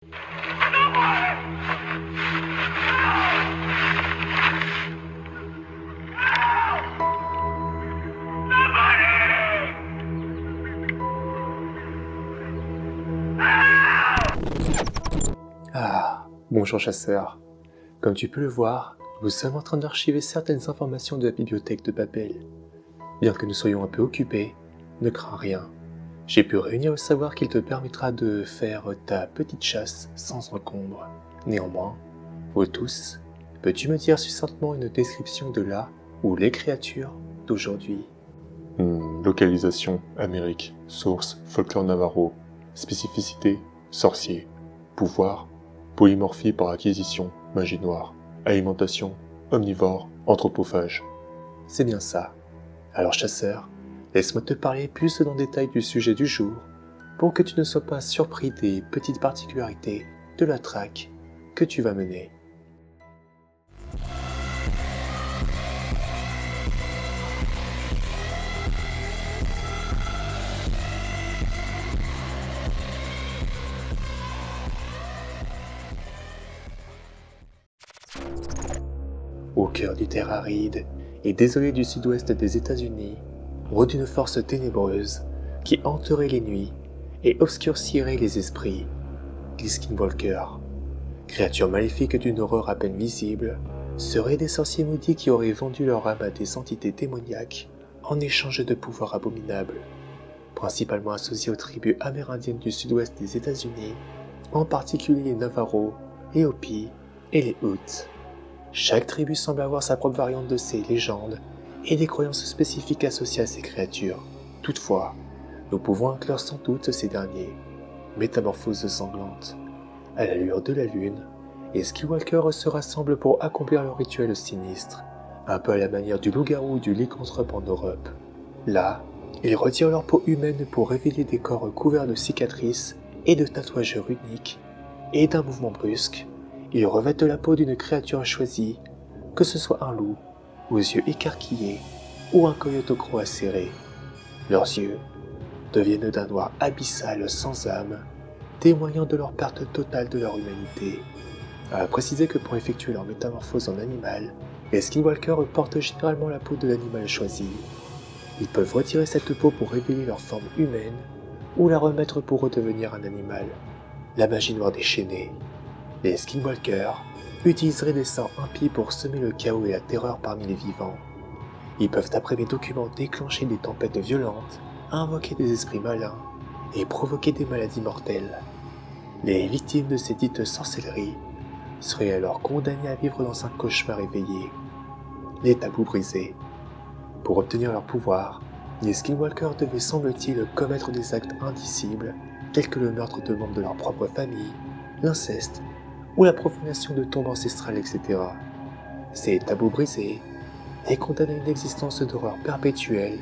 Ah, bonjour chasseur. Comme tu peux le voir, nous sommes en train d'archiver certaines informations de la bibliothèque de Babel. Bien que nous soyons un peu occupés, ne crains rien. J'ai pu réunir le savoir qui te permettra de faire ta petite chasse sans encombre. Néanmoins, vous tous, peux-tu me dire succinctement une description de là ou les créatures d'aujourd'hui? Localisation, Amérique. Source, folklore navarro. Spécificité, sorcier. Pouvoir, polymorphie par acquisition, magie noire. Alimentation, omnivore, anthropophage. C'est bien ça. Alors chasseur, laisse-moi te parler plus en détail du sujet du jour, pour que tu ne sois pas surpris des petites particularités de la traque que tu vas mener. Au cœur du terre aride et désolé du sud-ouest des États-Unis, rôde une force ténébreuse qui hanterait les nuits et obscurcirait les esprits, les skinwalkers. Créatures maléfiques d'une horreur à peine visible, seraient des sorciers maudits qui auraient vendu leur âme à des entités démoniaques en échange de pouvoirs abominables, principalement associés aux tribus amérindiennes du sud-ouest des États-Unis, en particulier les Navajo, les Hopis et les Utes. Chaque tribu semble avoir sa propre variante de ces légendes et des croyances spécifiques associées à ces créatures. Toutefois, nous pouvons inclure sans doute ces derniers. Métamorphoses sanglantes. À la lueur de la lune, les skinwalkers se rassemblent pour accomplir leur rituel sinistre, un peu à la manière du loup-garou ou du lycanthrope en Europe. Là, ils retirent leur peau humaine pour révéler des corps couverts de cicatrices et de tatouages runiques, et d'un mouvement brusque, ils revêtent la peau d'une créature choisie, que ce soit un loup, aux yeux écarquillés, ou un coyote au croc acéré. Leurs yeux deviennent d'un noir abyssal sans âme, témoignant de leur perte totale de leur humanité. À préciser que pour effectuer leur métamorphose en animal, les skinwalkers portent généralement la peau de l'animal choisi. Ils peuvent retirer cette peau pour révéler leur forme humaine, ou la remettre pour redevenir un animal. La magie noire déchaînée. Les skinwalkers utiliseraient des sorts impies pour semer le chaos et la terreur parmi les vivants. Ils peuvent après mes documents déclencher des tempêtes violentes, invoquer des esprits malins et provoquer des maladies mortelles. Les victimes de ces dites sorcelleries seraient alors condamnées à vivre dans un cauchemar éveillé. Les tabous brisés. Pour obtenir leur pouvoir, les skinwalkers devaient semble-t-il commettre des actes indicibles tels que le meurtre de membres de leur propre famille, l'inceste ou la profanation de tombes ancestrales, etc. Ces tabous brisés les condamnent à une existence d'horreur perpétuelle,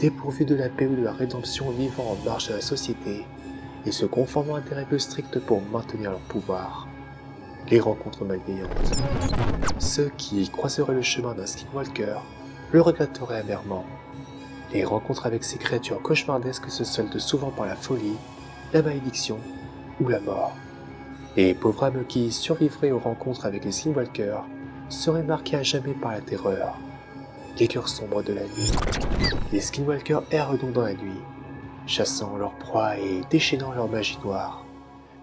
dépourvue de la paix ou de la rédemption, vivant en marge de la société et se conformant à des règles strictes pour maintenir leur pouvoir. Les rencontres malveillantes. Ceux qui croiseraient le chemin d'un skinwalker le regretteraient amèrement. Les rencontres avec ces créatures cauchemardesques se soldent souvent par la folie, la malédiction ou la mort. Les pauvres âmes qui survivraient aux rencontres avec les skinwalkers seraient marquées à jamais par la terreur. Les cœurs sombres de la nuit. Les skinwalkers errent donc dans la nuit, chassant leur proie et déchaînant leur magie noire.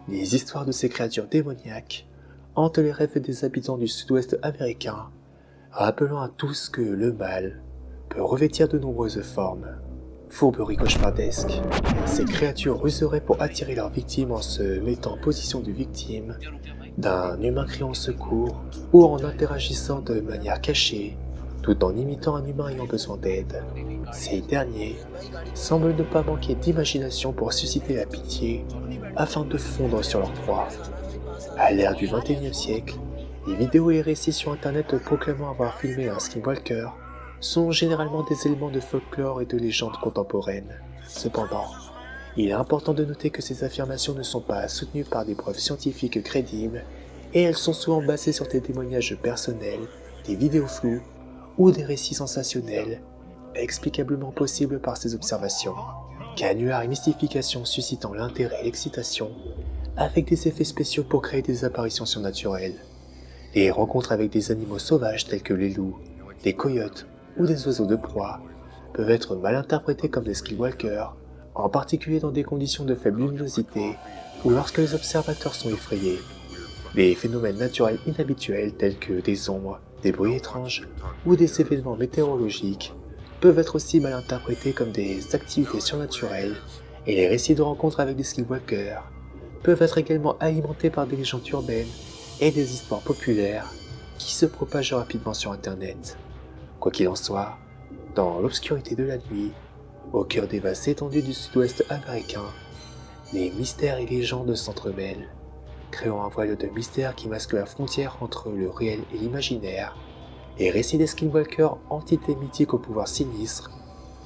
Les histoires de ces créatures démoniaques hantent les rêves des habitants du sud-ouest américain, rappelant à tous que le mal peut revêtir de nombreuses formes. Fourberie cauchemardesque. Ces créatures ruseraient pour attirer leurs victimes en se mettant en position de victime, d'un humain criant au secours ou en interagissant de manière cachée, tout en imitant un humain ayant besoin d'aide. Ces derniers semblent ne pas manquer d'imagination pour susciter la pitié afin de fondre sur leur proie. À l'ère du XXIe siècle, les vidéos et les récits sur internet proclamant avoir filmé un skinwalker sont généralement des éléments de folklore et de légendes contemporaines. Cependant, il est important de noter que ces affirmations ne sont pas soutenues par des preuves scientifiques crédibles et elles sont souvent basées sur des témoignages personnels, des vidéos floues ou des récits sensationnels, explicablement possibles par ces observations. Canular et mystification suscitant l'intérêt et l'excitation, avec des effets spéciaux pour créer des apparitions surnaturelles. Les rencontres avec des animaux sauvages tels que les loups, des coyotes ou des oiseaux de proie peuvent être mal interprétées comme des skinwalkers, en particulier dans des conditions de faible luminosité ou lorsque les observateurs sont effrayés. Des phénomènes naturels inhabituels tels que des ombres, des bruits étranges ou des événements météorologiques peuvent être aussi mal interprétés comme des activités surnaturelles, et les récits de rencontres avec des skinwalkers peuvent être également alimentés par des légendes urbaines et des histoires populaires qui se propagent rapidement sur Internet. Quoi qu'il en soit, dans l'obscurité de la nuit, au cœur des vastes étendues du sud-ouest américain, les mystères et légendes s'entremêlent, créant un voile de mystère qui masque la frontière entre le réel et l'imaginaire. Les récits des skinwalkers, entités mythiques au pouvoir sinistre,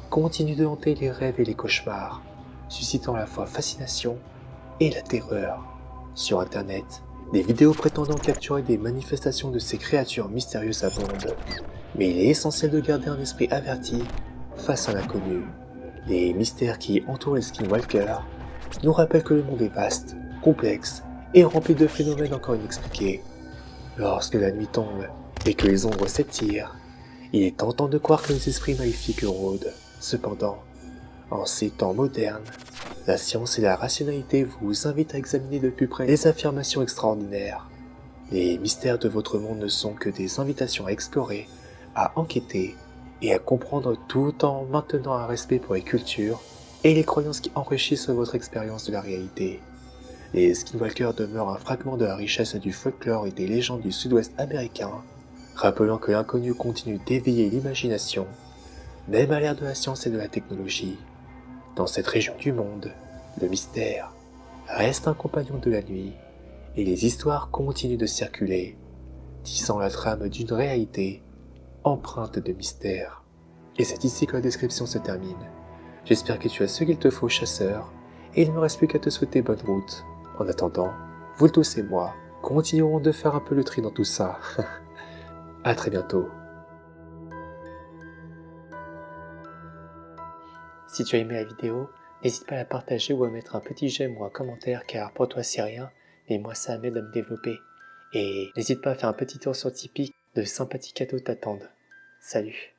continuent de hanter les rêves et les cauchemars, suscitant à la fois fascination et la terreur. Sur Internet, des vidéos prétendant capturer des manifestations de ces créatures mystérieuses abondent, mais il est essentiel de garder un esprit averti face à l'inconnu. Les mystères qui entourent les skinwalkers nous rappellent que le monde est vaste, complexe et rempli de phénomènes encore inexpliqués. Lorsque la nuit tombe et que les ombres s'étirent, il est tentant de croire que les esprits maléfiques rôdent. Cependant, en ces temps modernes, la science et la rationalité vous invitent à examiner de plus près les affirmations extraordinaires. Les mystères de votre monde ne sont que des invitations à explorer, à enquêter et à comprendre, tout en maintenant un respect pour les cultures et les croyances qui enrichissent votre expérience de la réalité. Les skinwalkers demeurent un fragment de la richesse du folklore et des légendes du sud-ouest américain, rappelant que l'inconnu continue d'éveiller l'imagination, même à l'ère de la science et de la technologie. Dans cette région du monde, le mystère reste un compagnon de la nuit, et les histoires continuent de circuler, tissant la trame d'une réalité empreinte de mystère. Et c'est ici que la description se termine. J'espère que tu as ce qu'il te faut, chasseur, et il ne me reste plus qu'à te souhaiter bonne route. En attendant, vous tous et moi continuerons de faire un peu le tri dans tout ça. À très bientôt. Si tu as aimé la vidéo, n'hésite pas à la partager ou à mettre un petit j'aime ou un commentaire, car pour toi c'est rien, mais moi ça m'aide à me développer. Et n'hésite pas à faire un petit tour sur Tipeee, de sympathiques cadeaux t'attendent. Salut.